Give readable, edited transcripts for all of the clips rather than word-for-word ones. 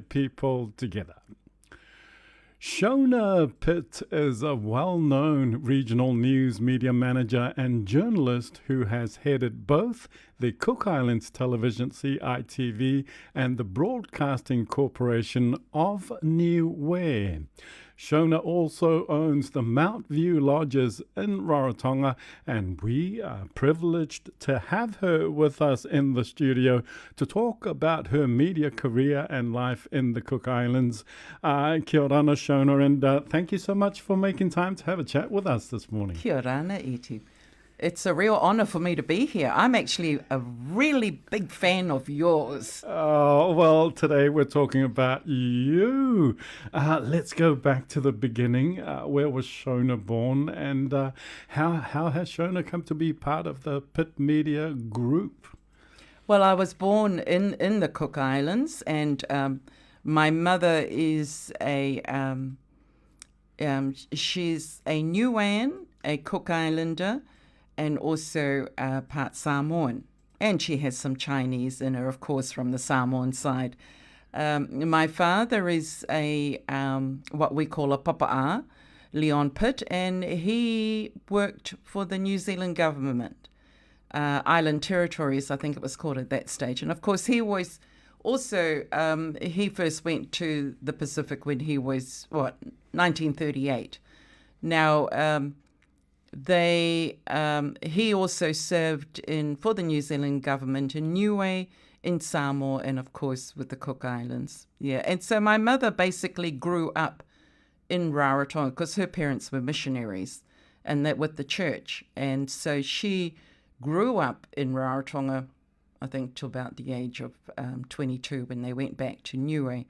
people together. Shona Pitt is a well known regional news media manager and journalist who has headed both the Cook Islands Television CITV and the Broadcasting Corporation of Niue. Shona also owns the Mount View Lodges in Rarotonga, and we are privileged to have her with us in the studio to talk about her media career and life in the Cook Islands. Kia ora, Shona, and thank you so much for making time to have a chat with us this morning. Kia ora, Iti. It's a real honour for me to be here. I'm actually a really big fan of yours. Oh, well, today we're talking about you. Let's go back to the beginning. Where was Shona born, and how has Shona come to be part of the Pitt Media Group? Well, I was born in the Cook Islands, and my mother is she's a Niuean, a Cook Islander, and also part Samoan. And she has some Chinese in her, of course, from the Samoan side. My father is a what we call a papa'a, Leon Pitt, and he worked for the New Zealand government, Island Territories, I think it was called at that stage. And of course, he was also, he first went to the Pacific when he was, 1938. Now, he also served for the New Zealand government in Niue, in Samoa, and of course with the Cook Islands. Yeah, and so my mother basically grew up in Rarotonga because her parents were missionaries, and that with the church, and so she grew up in Rarotonga, I think till about the age of 22 when they went back to Niue.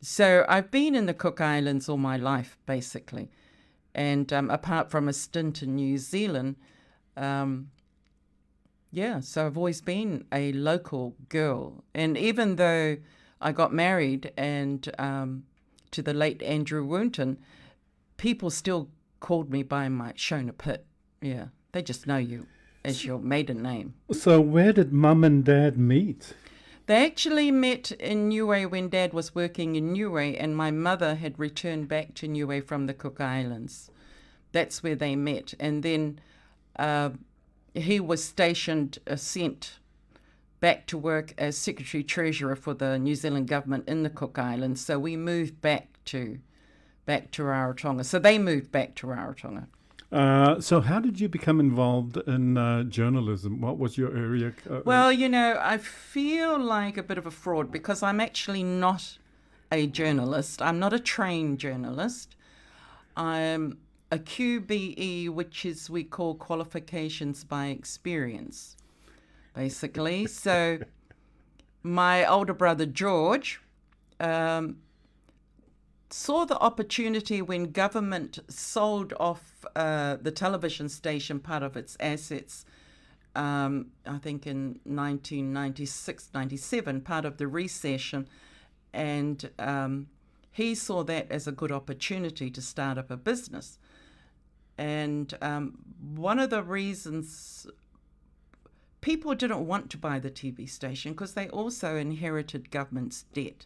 So I've been in the Cook Islands all my life, basically. And apart from a stint in New Zealand, so I've always been a local girl. And even though I got married and to the late Andrew Woonton, people still called me by my Shona Pitt. Yeah, they just know you as your maiden name. So where did Mum and Dad meet? They actually met in Niue when Dad was working in Niue, and my mother had returned back to Niue from the Cook Islands. That's where they met. And then he was sent back to work as Secretary Treasurer for the New Zealand government in the Cook Islands. So we moved back to Rarotonga. So they moved back to Rarotonga. So how did you become involved in journalism? What was your area? Well, I feel like a bit of a fraud because I'm actually not a journalist. I'm not a trained journalist. I'm a QBE, which is we call qualifications by experience, basically. So my older brother, George, saw the opportunity when government sold off the television station, part of its assets, I think in 1996, 97, part of the recession. And he saw that as a good opportunity to start up a business. And one of the reasons people didn't want to buy the TV station because they also inherited government's debt.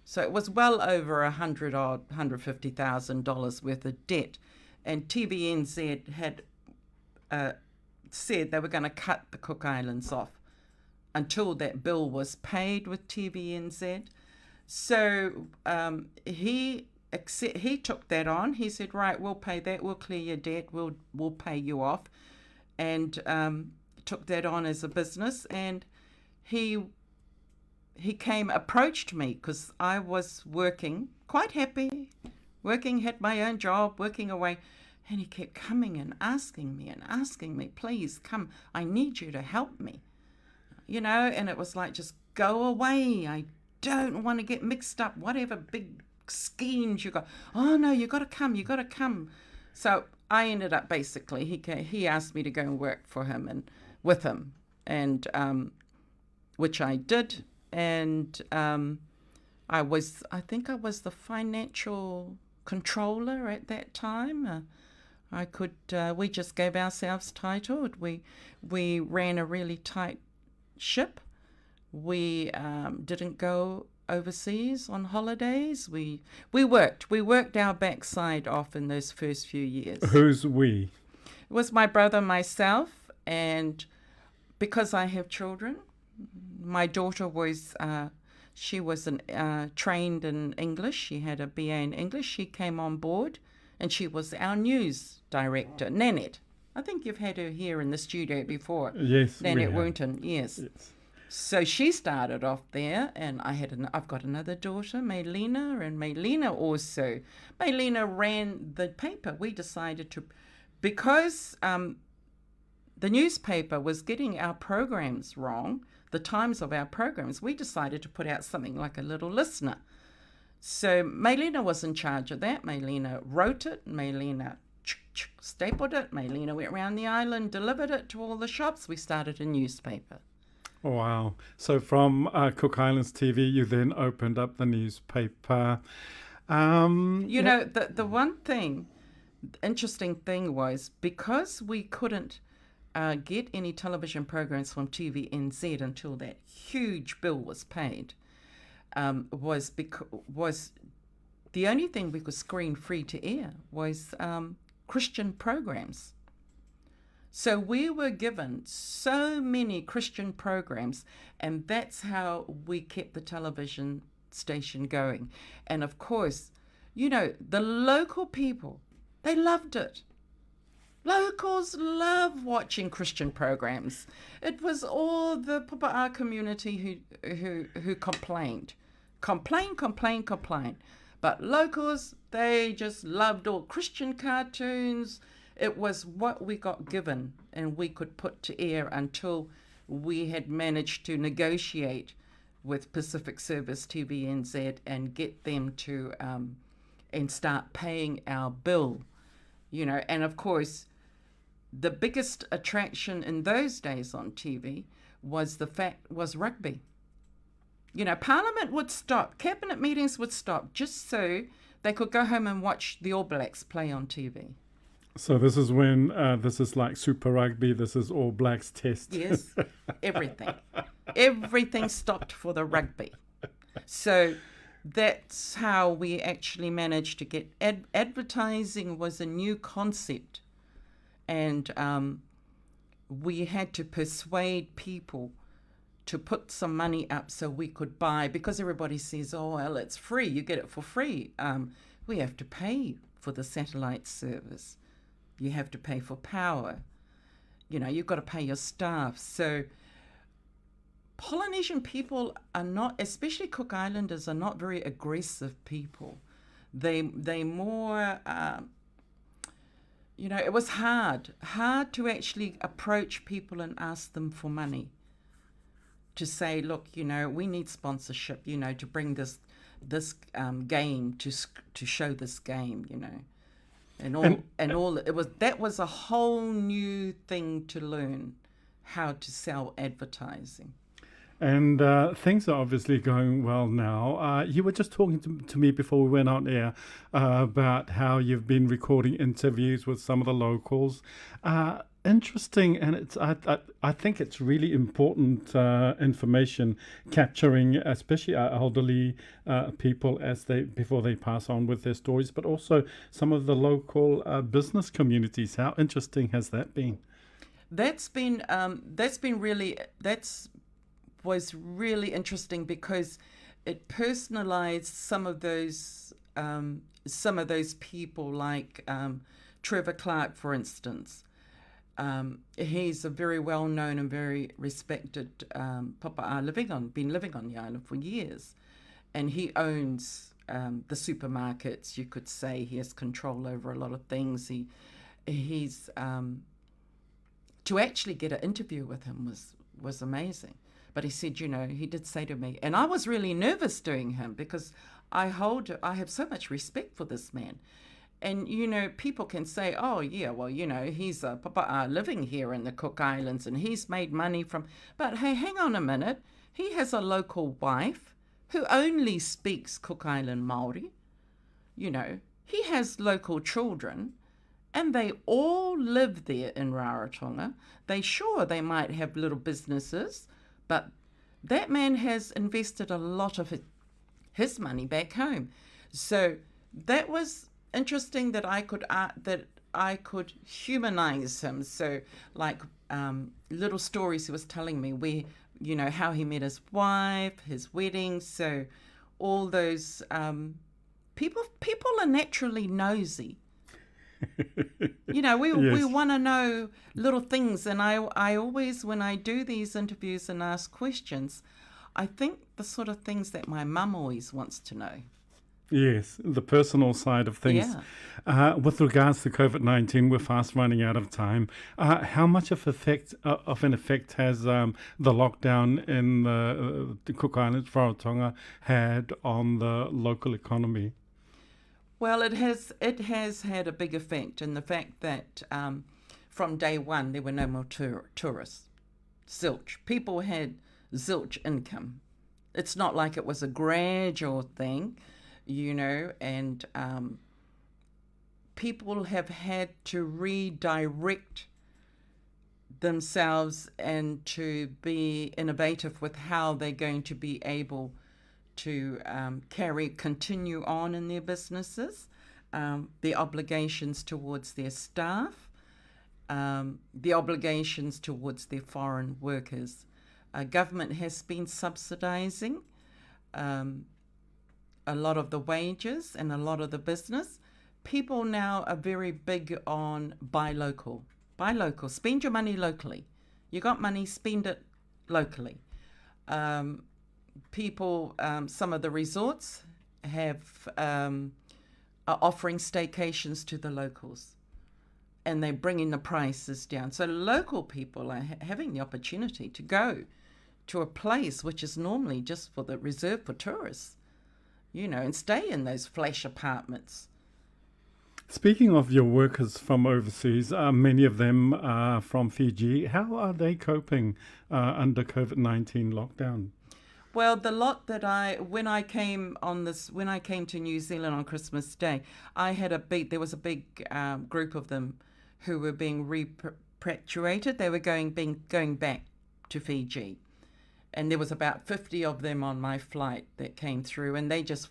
So it was well over $150,000 worth of debt. And TVNZ had said they were going to cut the Cook Islands off until that bill was paid with TVNZ. So he took that on. He said, right, we'll pay that. We'll clear your debt. We'll pay you off. And took that on as a business. And he approached me because I was working, quite happy, had my own job, working away. And he kept coming and asking me, please come, I need you to help me. And it was like, just go away. I don't want to get mixed up, whatever big schemes you got. Oh, no, you got to come. So I ended up basically, he asked me to go and work for him and with him, and which I did. And I think I was the financial controller at that time. We just gave ourselves titled. We ran a really tight ship. We didn't go overseas on holidays. We worked our backside off in those first few years. Who's we? It was my brother, myself, and because I have children, my daughter was she was trained in English. She had a BA in English. She came on board, and she was our news director, Nanette. I think you've had her here in the studio before. Yes, Nanette Wooten, yes. So she started off there, and I've got another daughter, Maylena, and Maylena ran the paper. We decided to, because the newspaper was getting our programs wrong, the times of our programs, we decided to put out something like a little listener. So Maylena was in charge of that. Maylena wrote it. Maylena stapled it. Maylena went around the island, delivered it to all the shops. We started a newspaper. Wow. So from Cook Islands TV, you then opened up the newspaper. You know, the one thing, the interesting thing was, because we couldn't get any television programs from TVNZ until that huge bill was paid, was the only thing we could screen free to air was Christian programs. So we were given so many Christian programs, and that's how we kept the television station going. And of course, you know, the local people, they loved it. Locals love watching Christian programs. It was all the Papa'a community who complained. Complain. But locals, they just loved all Christian cartoons. It was what we got given, and we could put to air until we had managed to negotiate with Pacific Service TVNZ and get them to and start paying our bill, you know. And of course, the biggest attraction in those days on TV was rugby. You know, Parliament would stop, cabinet meetings would stop, just so they could go home and watch the All Blacks play on TV. So this is when this is like Super Rugby. This is All Blacks Test. Yes, everything stopped for the rugby. So that's how we actually managed to get advertising was a new concept, and we had to persuade people to put some money up so we could buy, because everybody says, oh, well, it's free, you get it for free. We have to pay for the satellite service. You have to pay for power. You know, you've got to pay your staff. So Polynesian people are not, especially Cook Islanders, are not very aggressive people. They more, you know, it was hard to actually approach people and ask them for money. To say, look, you know, we need sponsorship, you know, to bring this game to show this game, you know. That was a whole new thing to learn, how to sell advertising. And things are obviously going well now. You were just talking to me before we went on air about how you've been recording interviews with some of the locals. Interesting, and I think it's really important information, capturing especially our elderly people before they pass on with their stories, but also some of the local business communities. How interesting has that been? Was really interesting, because it personalized some of those people, like Trevor Clark, for instance. He's a very well-known and very respected papa'a been living on the island for years. And he owns the supermarkets, you could say. He has control over a lot of things. He's to actually get an interview with him was amazing. But he said, you know, he did say to me, and I was really nervous doing him, because I have so much respect for this man. And, you know, people can say, oh, yeah, well, you know, he's a papa'a living here in the Cook Islands and he's made money from... But, hey, hang on a minute. He has a local wife who only speaks Cook Island Māori. You know, he has local children, and they all live there in Rarotonga. They might have little businesses, but that man has invested a lot of his money back home. So that was interesting that I could humanize him. So like little stories he was telling me where, you know, how he met his wife, his wedding. So all those people are naturally nosy. You know, we Yes. want to know little things, and I always, when I do these interviews and ask questions, I think the sort of things that my mum always wants to know. Yes, the personal side of things. Yeah. With regards to COVID-19, we're fast running out of time. How much of an effect has the lockdown in the Cook Islands, Rarotonga, had on the local economy? Well, it has had a big effect in the fact that from day one there were no more tourists. Zilch. People had zilch income. It's not like it was a gradual thing, you know, and people have had to redirect themselves and to be innovative with how they're going to be able to continue on in their businesses, the obligations towards their staff, the obligations towards their foreign workers. Government has been subsidising a lot of the wages and a lot of the business. People now are very big on buy local. Buy local. Spend your money locally. You got money, spend it locally. People, some of the resorts are offering staycations to the locals, and they're bringing the prices down. So local people are having the opportunity to go to a place which is normally just for the reserved for tourists, you know, and stay in those flash apartments. Speaking of your workers from overseas, many of them are from Fiji. How are they coping under COVID-19 lockdown? Well, the lot that when I came to New Zealand on Christmas Day, there was a big group of them who were being repatriated. They were going back to Fiji. And there was about 50 of them on my flight that came through, and they just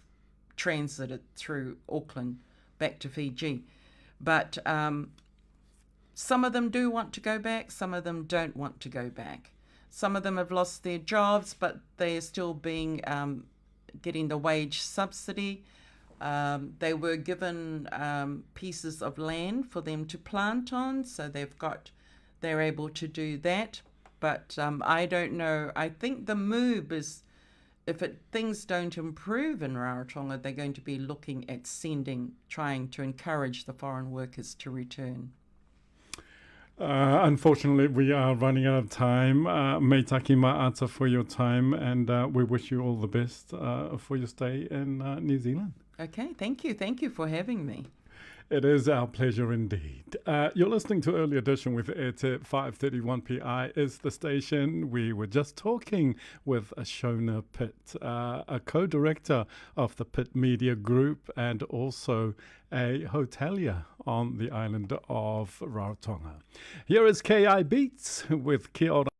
transited through Auckland back to Fiji. But some of them do want to go back, some of them don't want to go back. Some of them have lost their jobs, but they are still getting the wage subsidy. They were given pieces of land for them to plant on, so they're able to do that. But I don't know. I think the move is, if things don't improve in Rarotonga, they're going to be looking at trying to encourage the foreign workers to return. Unfortunately, we are running out of time. Me taki ma'ata for your time, and we wish you all the best for your stay in New Zealand. Okay, thank you. Thank you for having me. It is our pleasure indeed. You're listening to Early Edition with Airtip. 531 PI is the station. We were just talking with Shona Pitt, a co-director of the Pitt Media Group and also a hotelier on the island of Rarotonga. Here is KI Beats with Kia ora.